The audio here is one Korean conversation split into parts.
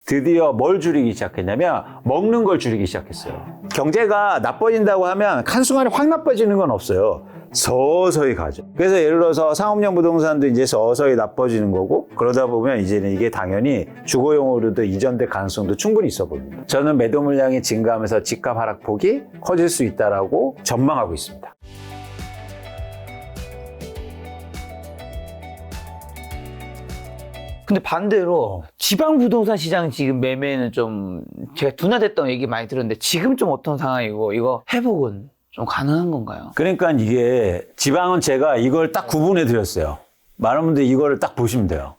드디어 뭘 줄이기 시작했냐면 먹는 걸 줄이기 시작했어요. 경제가 나빠진다고 하면 한순간에 확 나빠지는 건 없어요. 서서히 가죠. 그래서 예를 들어서 상업용 부동산도 이제 서서히 나빠지는 거고, 그러다 보면 이제는 이게 당연히 주거용으로도 이전될 가능성도 충분히 있어 보입니다. 저는 매도 물량이 증가하면서 집값 하락폭이 커질 수 있다라고 전망하고 있습니다. 근데 반대로 지방 부동산 시장 지금 매매는 좀 제가 둔화됐다는 얘기 많이 들었는데 지금 좀 어떤 상황이고 이거 회복은 좀 가능한 건가요? 그러니까 이게 지방은 제가 이걸 딱 구분해 드렸어요. 많은 분들이 이거를 딱 보시면 돼요.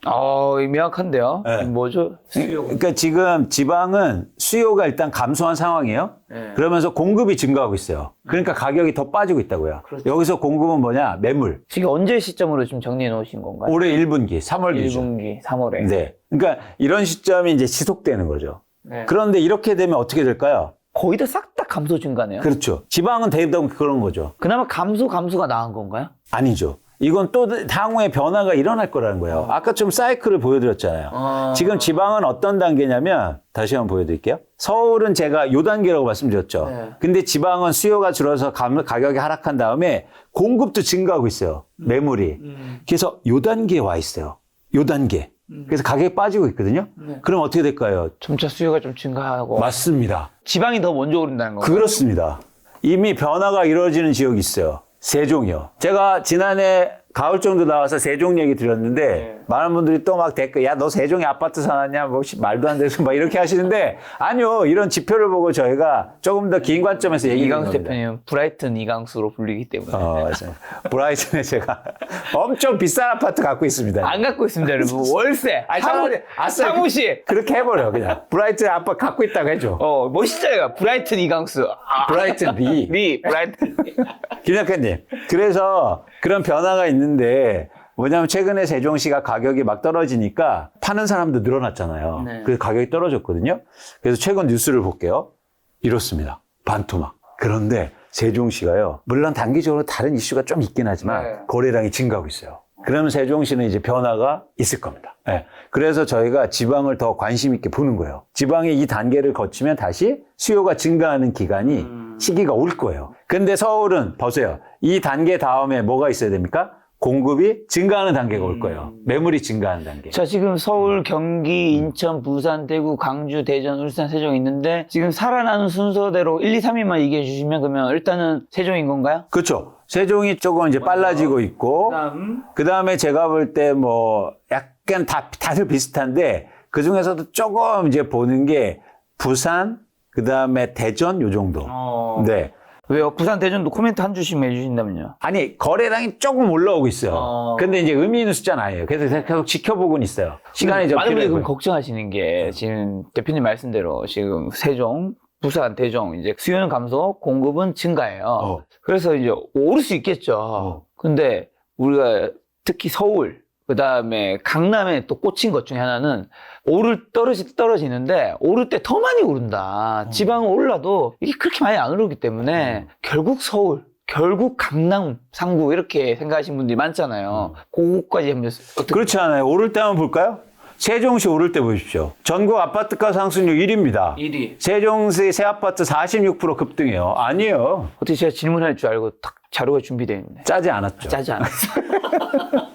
명확한데요? 네. 뭐죠? 수요. 그러니까 지금 지방은 수요가 일단 감소한 상황이에요. 네. 그러면서 공급이 증가하고 있어요. 그러니까 가격이 더 빠지고 있다고요. 그렇죠. 여기서 공급은 뭐냐? 매물. 지금 언제 시점으로 지금 정리해 놓으신 건가요? 올해 1분기, 3월 기준. 1분기, 3월에. 네. 그러니까 이런 시점이 이제 지속되는 거죠. 네. 그런데 이렇게 되면 어떻게 될까요? 거의 다 싹 다 감소 증가네요. 그렇죠. 지방은 대부분 그런 거죠. 그나마 감소가 나은 건가요? 아니죠. 이건 또 향후에 변화가 일어날 거라는 거예요. 아까처럼 사이클을 보여드렸잖아요. 지금 지방은 어떤 단계냐면 다시 한번 보여드릴게요. 서울은 제가 요 단계라고 말씀드렸죠. 네. 근데 지방은 수요가 줄어서 가격이 하락한 다음에 공급도 증가하고 있어요. 매물이. 그래서 요 단계에 와 있어요. 요 단계. 그래서 가격이 빠지고 있거든요. 네. 그럼 어떻게 될까요? 점차 수요가 좀 증가하고 맞습니다. 지방이 더 먼저 오른다는 건가요? 그렇습니다. 이미 변화가 이루어지는 지역이 있어요. 세종이요. 제가 지난해 가을 정도 나와서 세종 얘기 드렸는데 많은 분들이 또 막 댓글 야 너 세종에 아파트 사놨냐 뭐 말도 안 되는 막 이렇게 하시는데 아니요. 이런 지표를 보고 저희가 조금 더 긴 관점에서 얘기해 이강수 겁니다. 대표님 브라이튼 이강수로 불리기 때문에 맞아요. 브라이튼에 제가 엄청 비싼 아파트 갖고 있습니다. 안 갖고 있습니다 여러분. 월세 아니, 차라리 사무실 그렇게 해버려 그냥. 브라이튼 아파트 갖고 있다고 해줘. 멋있잖아요. 브라이튼 이강수 브라이튼 리. 브라이튼 김 작가님. 그래서 그런 변화가 있는데 뭐냐면 최근에 세종시가 가격이 막 떨어지니까 파는 사람도 늘어났잖아요. 네. 그래서 가격이 떨어졌거든요. 그래서 최근 뉴스를 볼게요. 이렇습니다. 반토막. 그런데 세종시가요. 물론 단기적으로 다른 이슈가 좀 있긴 하지만 네. 거래량이 증가하고 있어요. 그러면 세종시는 이제 변화가 있을 겁니다. 네. 그래서 저희가 지방을 더 관심 있게 보는 거예요. 지방이 이 단계를 거치면 다시 수요가 증가하는 기간이 시기가 올 거예요. 근데 서울은 보세요. 이 단계 다음에 뭐가 있어야 됩니까? 공급이 증가하는 단계가 올 거예요. 매물이 증가하는 단계. 자, 지금 서울, 경기, 인천, 부산, 대구, 광주, 대전, 울산, 세종 있는데 지금 살아나는 순서대로 1, 2, 3위만 얘기해 주시면 그러면 일단은 세종인 건가요? 그렇죠. 세종이 조금 이제 빨라지고 있고 그 다음에 제가 볼 때 뭐 약간 다들 비슷한데 그 중에서도 조금 이제 보는 게 부산 그 다음에 대전 요 정도. 네. 왜요? 부산, 대전도 코멘트 한 주씩만 해주신다면요. 아니 거래량이 조금 올라오고 있어요. 근데 이제 의미 있는 숫자는 아니에요. 그래서 계속 지켜보고는 있어요. 시간이 좀 많은 분들이 그럼 필요해요. 걱정하시는 게 지금 대표님 말씀대로 지금 세종, 부산, 대종 이제 수요는 감소, 공급은 증가해요. 그래서 이제 오를 수 있겠죠. 근데 우리가 특히 서울, 그 다음에 강남에 또 꽂힌 것 중에 하나는 떨어지는데 오를 때 더 많이 오른다. 지방은 올라도 이게 그렇게 많이 안 오르기 때문에 결국 서울, 결국 강남, 상부 이렇게 생각하시는 분들이 많잖아요. 그거까지 하면 어떻게? 그렇지 않아요. 오를 때 한번 볼까요? 세종시 오를 때 보십시오. 전국 아파트가 상승률 1위입니다. 1위. 세종시 새 아파트 46% 급등해요. 아니에요. 어떻게 제가 질문할 줄 알고 딱 자료가 준비되어 있네. 짜지 않았죠. 짜지 않았어.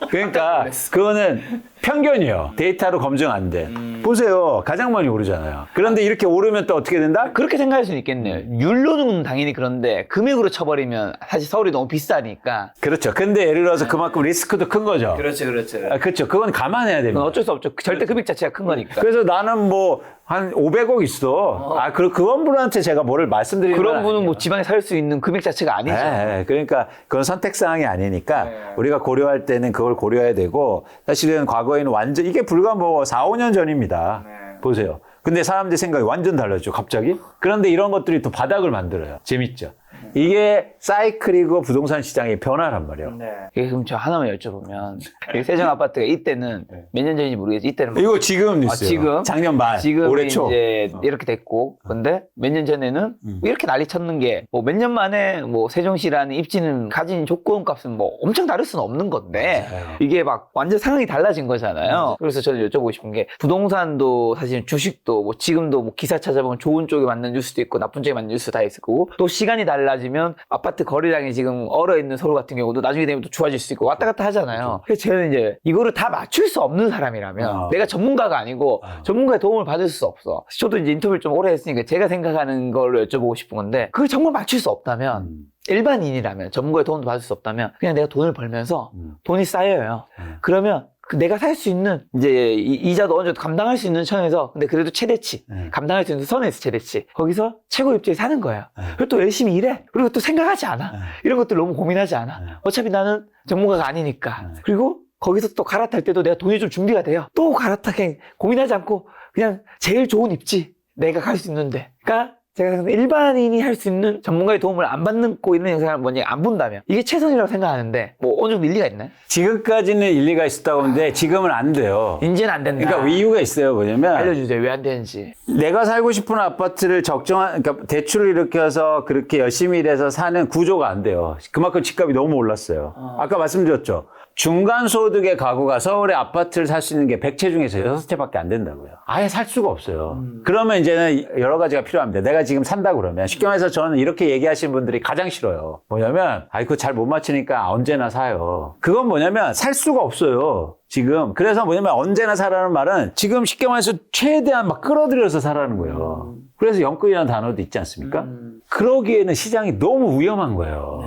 그러니까 그거는 편견이에요. 데이터로 검증 안 돼. 보세요. 가장 많이 오르잖아요. 그런데 이렇게 오르면 또 어떻게 된다? 그렇게 생각할 수는 있겠네요. 율로는 당연히 그런데 금액으로 쳐버리면 사실 서울이 너무 비싸니까. 그렇죠. 근데 예를 들어서 그만큼 리스크도 큰 거죠. 그렇죠. 그렇죠. 그건 감안해야 됩니다. 어쩔 수 없죠. 절대 금액 자체가 큰 거니까. 그래서 나는 뭐 한 500억 있어. 그런 분한테 제가 뭐를 말씀드리는 그런 건 분은 아니에요. 뭐 지방에 살 수 있는 금액 자체가 아니죠. 네, 그러니까 그건 선택사항이 아니니까 우리가 고려할 때는 그걸 고려해야 되고 사실은 과거에는 완전 이게 불과 뭐 4, 5년 전입니다. 보세요. 근데 사람들 생각이 완전 달라졌죠, 갑자기. 그런데 이런 것들이 또 바닥을 만들어요. 재밌죠. 이게 사이클이고 부동산 시장의 변화란 말이에요. 그럼 저 하나만 여쭤보면 이 세정 아파트가 이때는 몇 년 전인지 모르겠어요. 이때는 뭐 이거 지금 뉴스예요. 지금? 작년 말, 지금 올해 초. 이제 이렇게 됐고, 근데 몇 년 전에는 이렇게 난리 쳤는 게 뭐 몇 년 만에 뭐 세종시라는 입지는 가진 조건값은 뭐 엄청 다를 수는 없는 건데 맞아요. 이게 막 완전 상황이 달라진 거잖아요. 그래서 저는 여쭤보고 싶은 게 부동산도 사실 주식도 뭐 지금도 뭐 기사 찾아보면 좋은 쪽에 맞는 뉴스도 있고 나쁜 쪽에 맞는 뉴스 다 있을 거고 또 시간이 달라지면 아파트 거래량이 지금 얼어 있는 서울 같은 경우도 나중에 되면 또 좋아질 수 있고 왔다 갔다 하잖아요. 그래서 저는 이제 이거를 다 맞출 수 없는 사람이라면 내가 전문가가 아니고 전문가의 도움을 받을 수 없어. 저도 이제 인터뷰를 좀 오래 했으니까 제가 생각하는 걸로 여쭤보고 싶은 건데 그걸 정말 맞출 수 없다면 일반인이라면 전문가의 도움도 받을 수 없다면 그냥 내가 돈을 벌면서 돈이 쌓여요. 그러면 그 내가 살 수 있는 이제 이자도 어느 정도 감당할 수 있는 선에서 근데 그래도 최대치 감당할 수 있는 선에서 최대치 거기서 최고 입지에 사는 거예요. 그리고 또 열심히 일해. 그리고 또 생각하지 않아. 이런 것들 너무 고민하지 않아. 어차피 나는 전문가가 아니니까. 그리고 거기서 또 갈아탈 때도 내가 돈이 좀 준비가 돼요. 또 갈아타게 고민하지 않고 그냥 제일 좋은 입지 내가 갈 수 있는데. 그러니까 제가 생각하는 일반인이 할 수 있는 전문가의 도움을 안 받고 있는 영상을 뭐냐 안 본다면 이게 최선이라고 생각하는데 뭐 어느 정도 일리가 있나요? 지금까지는 일리가 있었다고 하는데 지금은 안 돼요. 이제는 안 된다. 그러니까 이유가 있어요. 뭐냐면 알려주세요. 왜 안 되는지. 내가 살고 싶은 아파트를 그러니까 대출을 일으켜서 그렇게 열심히 일해서 사는 구조가 안 돼요. 그만큼 집값이 너무 올랐어요. 아까 말씀드렸죠. 중간 소득의 가구가 서울에 아파트를 살 수 있는 게 100채 중에서 6채밖에 안 된다고요. 아예 살 수가 없어요. 그러면 이제는 여러 가지가 필요합니다. 내가 지금 산다 그러면 쉽게 말해서 저는 이렇게 얘기하시는 분들이 가장 싫어요. 뭐냐면 그거 잘 못 맞추니까 언제나 사요. 그건 뭐냐면 살 수가 없어요. 지금. 그래서 뭐냐면 언제나 사라는 말은 지금 쉽게 말해서 최대한 막 끌어들여서 사라는 거예요. 그래서 영끌이라는 단어도 있지 않습니까? 그러기에는 시장이 너무 위험한 거예요.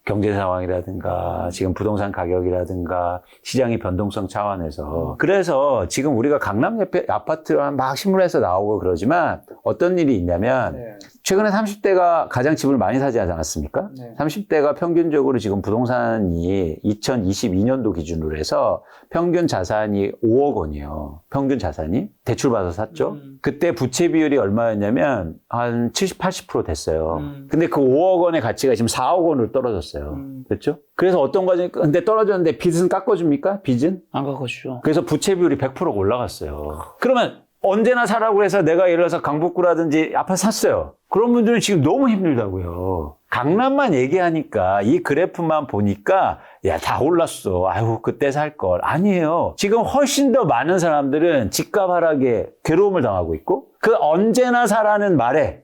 경제 상황이라든가 지금 부동산 가격이라든가 시장의 변동성 차원에서 그래서 지금 우리가 강남 옆에 아파트가 막 신문에서 나오고 그러지만 어떤 일이 있냐면 최근에 30대가 가장 집을 많이 사지 않았습니까? 30대가 평균적으로 지금 부동산이 2022년도 기준으로 해서 평균 자산이 5억 원이에요. 평균 자산이 대출받아서 샀죠. 그때 부채 비율이 얼마였냐면 한 70, 80% 됐어요. 근데 그 5억 원의 가치가 지금 4억 원으로 떨어졌어요. 그렇죠? 그래서 어떤 과정이 근데 떨어졌는데 빚은 깎아줍니까? 빚은? 안 깎아주죠. 그래서 부채 비율이 100%가 올라갔어요. 그러면 언제나 사라고 해서 내가 예를 들어서 강북구라든지 아파트 샀어요. 그런 분들은 지금 너무 힘들다고요. 강남만 얘기하니까 이 그래프만 보니까 야, 다 올랐어. 아유, 그때 살 걸. 아니에요. 지금 훨씬 더 많은 사람들은 집값 하락에 괴로움을 당하고 있고 그 언제나 사라는 말에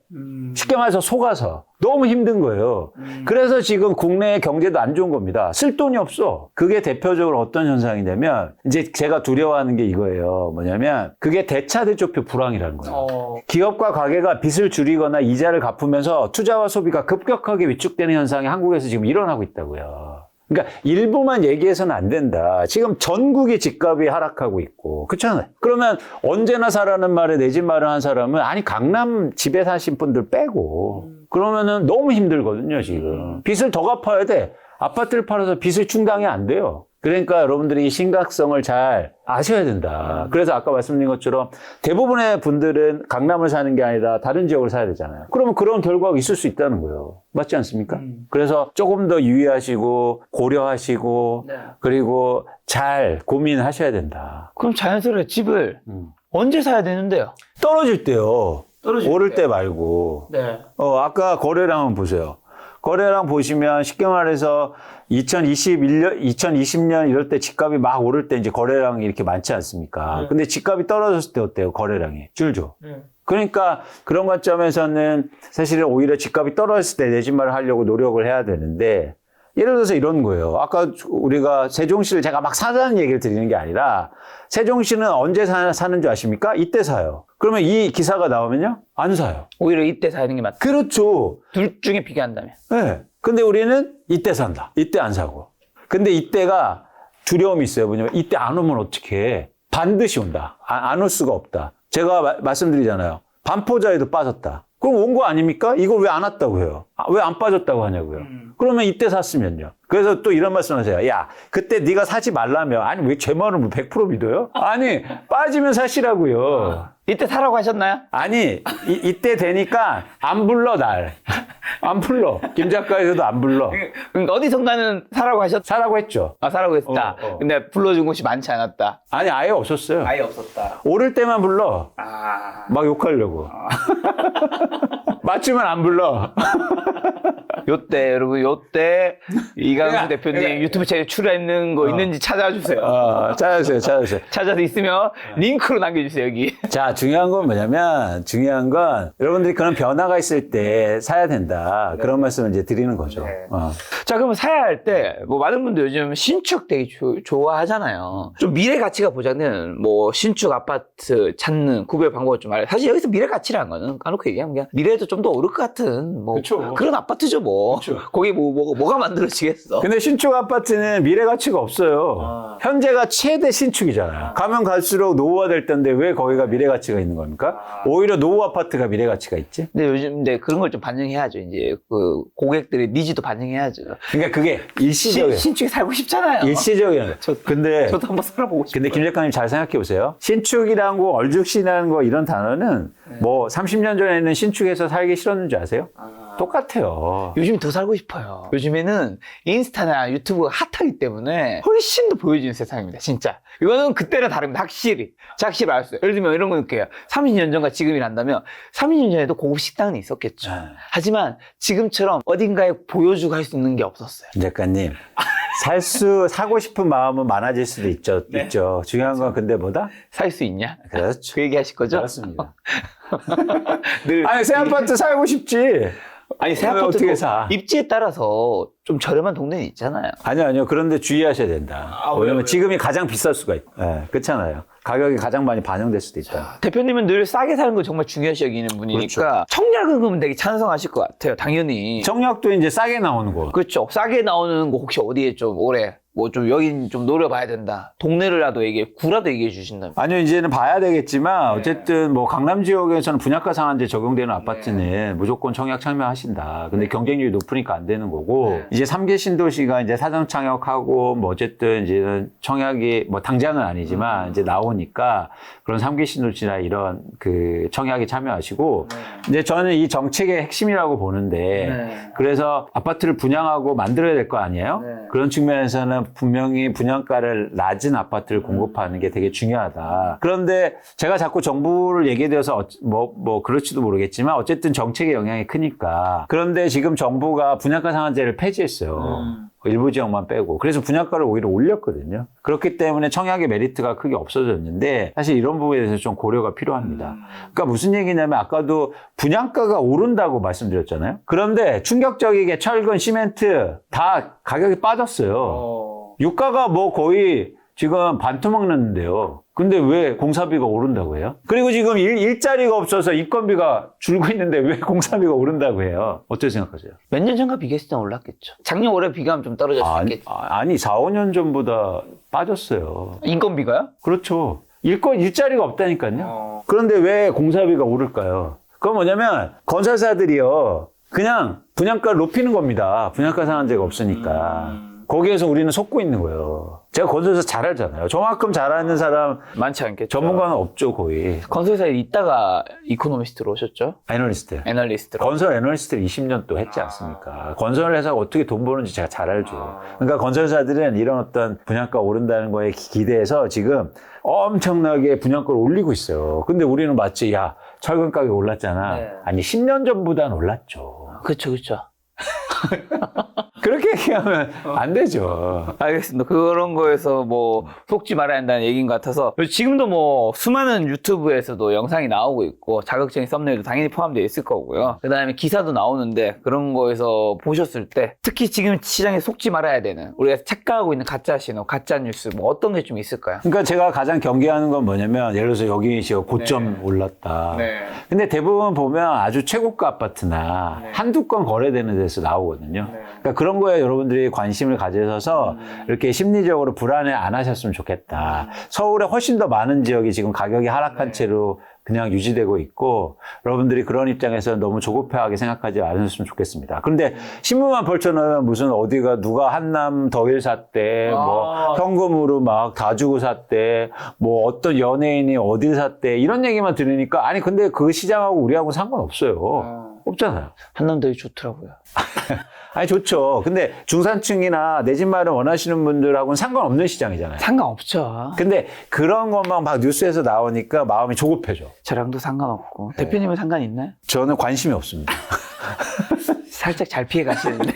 쉽게 말해서 속아서 너무 힘든 거예요. 그래서 지금 국내 경제도 안 좋은 겁니다. 쓸 돈이 없어. 그게 대표적으로 어떤 현상이냐면 이제 제가 두려워하는 게 이거예요. 뭐냐면 그게 대차대조표 불황이라는 거예요. 기업과 가게가 빚을 줄이거나 이자를 갚으면서 투자와 소비가 급격하게 위축되는 현상이 한국에서 지금 일어나고 있다고요. 그러니까 일부만 얘기해서는 안 된다. 지금 전국의 집값이 하락하고 있고 그렇잖아요. 그러면 언제나 사라는 말에 내 집 마련한 사람은 아니 강남 집에 사신 분들 빼고 그러면은 너무 힘들거든요. 지금 빚을 더 갚아야 돼. 아파트를 팔아서 빚을 충당이 안 돼요. 그러니까 여러분들이 이 심각성을 잘 아셔야 된다. 그래서 아까 말씀드린 것처럼 대부분의 분들은 강남을 사는 게 아니라 다른 지역을 사야 되잖아요. 그러면 그런 결과가 있을 수 있다는 거예요. 맞지 않습니까? 그래서 조금 더 유의하시고 고려하시고 그리고 잘 고민하셔야 된다. 그럼 자연스럽게 집을 언제 사야 되는데요? 떨어질 때요. 떨어질 오를 때 말고. 네. 아까 거래량은 보세요. 거래량 보시면 쉽게 말해서 2020년 이럴 때 집값이 막 오를 때 이제 거래량이 이렇게 많지 않습니까? 근데 집값이 떨어졌을 때 어때요? 거래량이 줄죠. 그러니까 그런 관점에서는 사실은 오히려 집값이 떨어졌을 때 내 집 마련을 하려고 노력을 해야 되는데 예를 들어서 이런 거예요. 아까 우리가 세종시를 제가 막 사자는 얘기를 드리는 게 아니라 세종시는 언제 사는 줄 아십니까? 이때 사요. 그러면 이 기사가 나오면요? 안 사요. 오히려 이때 사는 게 맞다. 그렇죠. 둘 중에 비교한다면. 네. 근데 우리는 이때 산다. 이때 안 사고. 근데 이때가 두려움이 있어요. 뭐냐면 이때 안 오면 어떡해. 반드시 온다. 안 올 수가 없다. 제가 말씀드리잖아요. 반포자에도 빠졌다. 그럼 온 거 아닙니까? 이걸 왜 안 왔다고 해요? 왜 안 빠졌다고 하냐고요. 그러면 이때 샀으면요. 그래서 또 이런 말씀 하세요. 야, 그때 네가 사지 말라며. 아니, 왜 제 말을 100% 믿어요? 아니, 빠지면 사시라고요. 이때 사라고 하셨나요? 아니, 이때 되니까 안 불러, 날. 안 불러. 김 작가에서도 안 불러. 그러니까 어디선가는 사라고 하셨다. 사라고 했죠. 아, 사라고 했다. 근데 불러준 곳이 많지 않았다. 아니, 아예 없었어요. 아예 없었다. 오를 때만 불러. 아. 막 욕하려고. 맞추면 안 불러. 요때, 여러분, 요때, 이강수 그러니까, 대표님 그러니까, 유튜브 채널 출연했는 거 있는지 찾아주세요. 찾아주세요, 찾아주세요. 찾아서 있으면 링크로 남겨주세요, 여기. 자, 중요한 건 뭐냐면, 중요한 건 여러분들이 그런 변화가 있을 때 사야 된다. 그런 말씀을 이제 드리는 거죠. 네. 어. 자, 그러면 사야 할 때, 뭐, 많은 분들 요즘 신축 되게 좋아하잖아요. 좀 미래 가치가 보장되는, 뭐, 신축 아파트 찾는 구별 방법을 좀 알아요. 사실 여기서 미래 가치라는 거는 까놓고 얘기하면 그냥 미래에도 좀 더 오를 것 같은, 뭐, 그쵸. 그런 아파트죠, 뭐. 그쵸. 거기 뭐가 만들어지겠어. 근데 신축 아파트는 미래 가치가 없어요. 현재가 최대 신축이잖아요. 가면 갈수록 노후화될 텐데 왜 거기가 미래 가치가 있는 겁니까? 오히려 노후 아파트가 미래 가치가 있지? 근데 요즘, 근데 그런 걸 좀 반영해야죠. 이제 그 고객들의 니즈도 반영해야죠. 그러니까 그게 일시적이에요. 신축에 살고 싶잖아요. 일시적이에요. 근데 저도 한번 살아보고 싶어요. 근데 김 작가님 잘 생각해 보세요. 신축이라는 거, 얼죽신이라는 거 이런 단어는 뭐 30년 전에는 신축에서 살기 싫었는지 아세요? 똑같아요. 요즘에 더 살고 싶어요. 요즘에는 인스타나 유튜브가 핫하기 때문에 훨씬 더 보여지는 세상입니다. 진짜. 이거는 그때랑 다릅니다. 확실히. 제가 확실히 알았어요. 예를 들면 이런 거 느껴요. 30년 전과 지금이란다면 30년 전에도 고급 식당은 있었겠죠. 하지만 지금처럼 어딘가에 보여주고 할 수 있는 게 없었어요. 김 작가님. 사고 싶은 마음은 많아질 수도 있죠. 네. 있죠. 중요한 건 근데 뭐다? 살 수 있냐? 그렇죠. 그 얘기 하실 거죠? 그렇습니다. 늘 아니, 새 아파트 살고 싶지. 아니, 새 왜 아파트 어떻게 사? 입지에 따라서 좀 저렴한 동네는 있잖아요. 아니요. 그런데 주의하셔야 된다. 왜냐면 지금이 가장 비쌀 수가 있다. 네, 그렇잖아요. 가격이 가장 많이 반영될 수도 있다. 대표님은 늘 싸게 사는 거 정말 중요시 여기는 분이니까 그렇죠. 청약은 되게 찬성하실 것 같아요. 당연히. 청약도 이제 싸게 나오는 거. 그렇죠. 싸게 나오는 거 혹시 어디에 좀 오래 뭐 좀 여긴 좀 노려봐야 된다. 동네를라도 구라도 얘기해 주신다면. 아니요, 이제는 봐야 되겠지만, 어쨌든 뭐 강남 지역에서는 분양가 상한제 적용되는 아파트는 무조건 청약 참여하신다. 근데 경쟁률이 높으니까 안 되는 거고, 이제 3개 신도시가 이제 사전 청약하고, 뭐 어쨌든 이제 청약이 뭐 당장은 아니지만 이제 나오니까 그런 3개 신도시나 이런 그 청약에 참여하시고, 이제 저는 이 정책의 핵심이라고 보는데, 그래서 아파트를 분양하고 만들어야 될 거 아니에요? 그런 측면에서는 분명히 분양가를 낮은 아파트를 공급하는 게 되게 중요하다. 그런데 제가 자꾸 정부를 얘기해서 뭐 그럴지도 모르겠지만 어쨌든 정책의 영향이 크니까. 그런데 지금 정부가 분양가 상한제를 폐지했어요. 일부 지역만 빼고. 그래서 분양가를 오히려 올렸거든요. 그렇기 때문에 청약의 메리트가 크게 없어졌는데 사실 이런 부분에 대해서 좀 고려가 필요합니다. 그러니까 무슨 얘기냐면 아까도 분양가가 오른다고 말씀드렸잖아요. 그런데 충격적이게 철근, 시멘트 다 가격이 빠졌어요. 유가가 뭐 거의 지금 반토막 났는데요. 근데 왜 공사비가 오른다고 해요? 그리고 지금 일자리가 없어서 인건비가 줄고 있는데 왜 공사비가 오른다고 해요? 어떻게 생각하세요? 몇 년 전과 비교했을 때 올랐겠죠. 작년 올해 비교하면 좀 떨어질 수 있겠죠. 아니 4, 5년 전보다 빠졌어요. 인건비가요? 그렇죠. 일자리가 없다니까요. 그런데 왜 공사비가 오를까요? 그건 뭐냐면 건설사들이요. 그냥 분양가를 높이는 겁니다. 분양가 상한제가 없으니까. 거기에서 우리는 속고 있는 거예요. 제가 건설사 잘 알잖아요. 저만큼 잘 아는 사람 많지 않겠죠. 전문가는 없죠, 거의. 건설사에 있다가 이코노미스트로 오셨죠? 애널리스트로. 건설 애널리스트를 20년 또 했지 않습니까? 건설 회사가 어떻게 돈 버는지 제가 잘 알죠. 그러니까 건설사들은 이런 어떤 분양가 오른다는 거에 기대해서 지금 엄청나게 분양가를 올리고 있어요. 근데 우리는 마치 야, 철근 가격이 올랐잖아. 네. 아니 10년 전보다는 올랐죠. 그쵸. 그렇게 얘기하면 안 되죠. 알겠습니다. 그런 거에서 뭐 속지 말아야 한다는 얘기인 것 같아서 지금도 뭐 수많은 유튜브에서도 영상이 나오고 있고 자극적인 썸네일도 당연히 포함되어 있을 거고요. 그 다음에 기사도 나오는데 그런 거에서 보셨을 때 특히 지금 시장에 속지 말아야 되는 우리가 착각하고 있는 가짜 신호, 가짜 뉴스 뭐 어떤 게 좀 있을까요? 그러니까 제가 가장 경계하는 건 뭐냐면 예를 들어서 여기 지금 고점 올랐다. 근데 대부분 보면 아주 최고가 아파트나 한두 건 거래되는 데서 나오거든요. 그러니까 그런 거에 여러분들이 관심을 가지셔서 이렇게 심리적으로 불안해 안 하셨으면 좋겠다. 서울에 훨씬 더 많은 지역이 지금 가격이 하락한 채로 그냥 유지되고 있고 여러분들이 그런 입장에서 너무 조급해하게 생각하지 않으셨으면 좋겠습니다. 그런데 신문만 펼쳐놓으면 무슨 어디가 누가 한남 더일 샀대, 뭐 현금으로 막 다 주고 샀대, 뭐 어떤 연예인이 어딜 샀대 이런 얘기만 들으니까 아니 근데 그 시장하고 우리하고 상관없어요. 없잖아요. 한남더위 좋더라고요. 아니 좋죠. 근데 중산층이나 내 집 마련 원하시는 분들하고는 상관없는 시장이잖아요. 상관없죠. 근데 그런 것만 막 뉴스에서 나오니까 마음이 조급해져. 저랑도 상관없고. 네. 대표님은 상관 있나요? 저는 관심이 없습니다. 살짝 잘 피해 가시는데.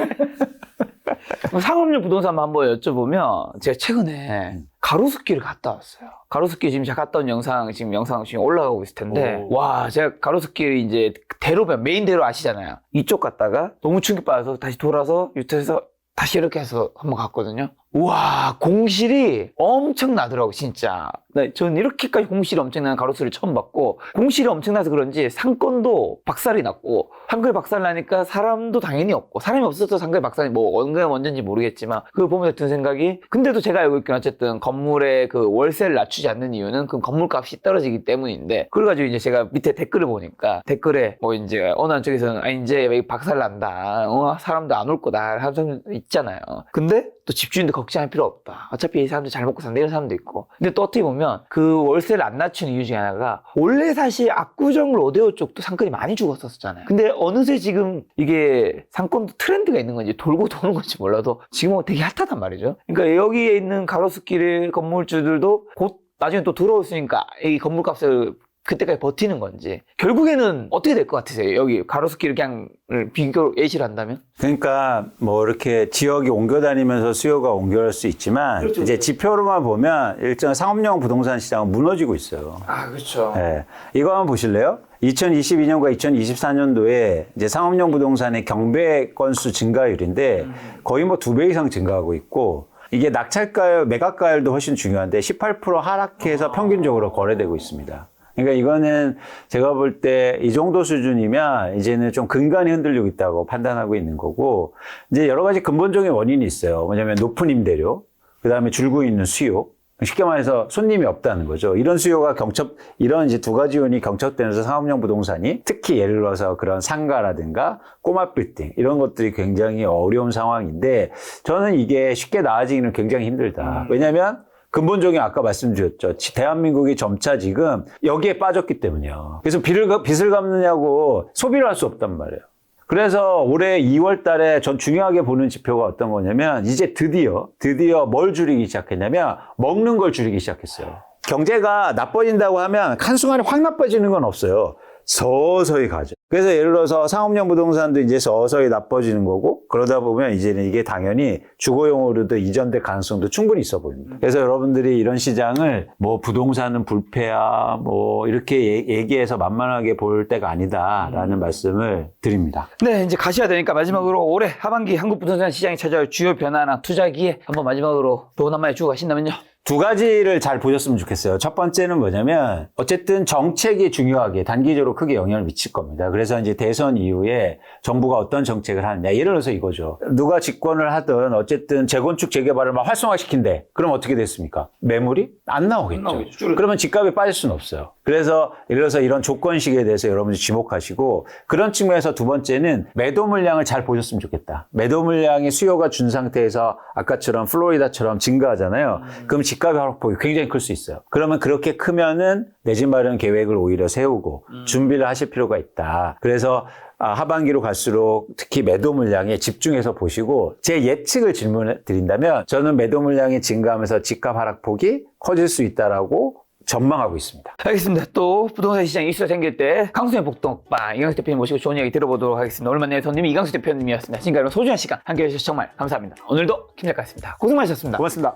그럼 상업용 부동산 한번 여쭤보면 제가 최근에 가로수길을 갔다 왔어요. 가로수길 지금 제가 갔다 온 영상 지금 올라가고 있을 텐데 오. 와 제가 가로수길이 이제 대로변 메인 대로 아시잖아요. 이쪽 갔다가 너무 충격받아서 다시 돌아서 유턴해서 다시 이렇게 해서 한번 갔거든요. 우와 공실이 엄청나더라고 진짜. 저는 이렇게까지 공실이 엄청난 가로수를 처음 봤고 공실이 엄청나서 그런지 상권도 박살이 났고 상권이 박살나니까 사람도 당연히 없고 사람이 없어서 상권이 박살이 뭐 언제 먼저인지 모르겠지만 그걸 보면서 든 생각이 근데도 제가 알고 있기는 어쨌든 건물의 그 월세를 낮추지 않는 이유는 그 건물값이 떨어지기 때문인데 그래가지고 이제 제가 밑에 댓글을 보니까 댓글에 뭐 이제 어느 한쪽에서는 아 이제 왜 박살난다 사람도 안 올 거다 하는 사람 있잖아요. 근데 또 집주인도 걱정할 필요 없다. 어차피 이 사람들 잘 먹고 산다 이런 사람도 있고. 근데 또 어떻게 보면 그 월세를 안 낮추는 이유 중에 하나가 원래 사실 압구정 로데오 쪽도 상권이 많이 죽었었잖아요. 근데 어느새 지금 이게 상권도 트렌드가 있는 건지 돌고 도는 건지 몰라도 지금은 되게 핫하단 말이죠. 그러니까 여기에 있는 가로수길의 건물주들도 곧 나중에 또 들어오시니까 이 건물값을 그때까지 버티는 건지 결국에는 어떻게 될 것 같으세요? 여기 가로수길 그냥 비교 예시를 한다면? 그러니까 뭐 이렇게 지역이 옮겨 다니면서 수요가 옮겨갈 수 있지만 그렇죠, 이제 그렇죠. 지표로만 보면 일정 상업용 부동산 시장은 무너지고 있어요. 아 그렇죠. 예. 이거 한번 보실래요? 2022년과 2024년도에 이제 상업용 부동산의 경배 건수 증가율인데 거의 뭐 2배 이상 증가하고 있고 이게 낙찰가율, 매각가율도 훨씬 중요한데 18% 하락해서 평균적으로 거래되고 있습니다. 그러니까 이거는 제가 볼 때 이 정도 수준이면 이제는 좀 근간이 흔들리고 있다고 판단하고 있는 거고 이제 여러 가지 근본적인 원인이 있어요. 뭐냐면 높은 임대료, 그 다음에 줄고 있는 수요. 쉽게 말해서 손님이 없다는 거죠. 이런 수요가 이런 이제 두 가지 요인이 경첩되면서 상업용 부동산이 특히 예를 들어서 그런 상가라든가 꼬마 빌딩 이런 것들이 굉장히 어려운 상황인데 저는 이게 쉽게 나아지기는 굉장히 힘들다. 왜냐하면 근본적인 아까 말씀드렸죠. 대한민국이 점차 지금 여기에 빠졌기 때문이요. 그래서 빚을 갚느냐고 소비를 할 수 없단 말이에요. 그래서 올해 2월 달에 전 중요하게 보는 지표가 어떤 거냐면 이제 드디어 뭘 줄이기 시작했냐면 먹는 걸 줄이기 시작했어요. 경제가 나빠진다고 하면 한순간에 확 나빠지는 건 없어요. 서서히 가죠. 그래서 예를 들어서 상업용 부동산도 이제 서서히 나빠지는 거고 그러다 보면 이제는 이게 당연히 주거용으로도 이전될 가능성도 충분히 있어 보입니다. 그래서 여러분들이 이런 시장을 뭐 부동산은 불패야 뭐 이렇게 얘기해서 만만하게 볼 때가 아니다라는 말씀을 드립니다. 네, 이제 가셔야 되니까 마지막으로 올해 하반기 한국 부동산 시장이 찾아올 주요 변화나 투자 기회 한번 마지막으로 조언 한마디 주고 가신다면요. 두 가지를 잘 보셨으면 좋겠어요. 첫 번째는 뭐냐면 어쨌든 정책이 중요하게 단기적으로 크게 영향을 미칠 겁니다. 그래서 이제 대선 이후에 정부가 어떤 정책을 하느냐. 예를 들어서 이거죠. 누가 집권을 하든 어쨌든 재건축 재개발을 막 활성화시킨대. 그럼 어떻게 됐습니까? 매물이 안 나오겠죠. 그러면 집값이 빠질 수는 없어요. 그래서 예를 들어서 이런 조건식에 대해서 여러분들이 주목하시고 그런 측면에서 두 번째는 매도 물량을 잘 보셨으면 좋겠다. 매도 물량이 수요가 준 상태에서 아까처럼 플로리다처럼 증가하잖아요. 그럼 집값의 하락폭이 굉장히 클 수 있어요. 그러면 그렇게 크면은 내 집 마련 계획을 오히려 세우고 준비를 하실 필요가 있다. 그래서 하반기로 갈수록 특히 매도 물량에 집중해서 보시고 제 예측을 질문해 드린다면 저는 매도 물량이 증가하면서 집값 하락폭이 커질 수 있다라고 전망하고 있습니다. 알겠습니다. 또 부동산 시장 이슈가 생길 때 강수의 복동방 이강수 대표님 모시고 좋은 이야기 들어보도록 하겠습니다. 오늘 만난 손님이 이강수 대표님이었습니다. 지금까지 소중한 시간 함께해 주셔서 정말 감사합니다. 오늘도 김 작가였습니다. 고생 많으셨습니다. 고맙습니다.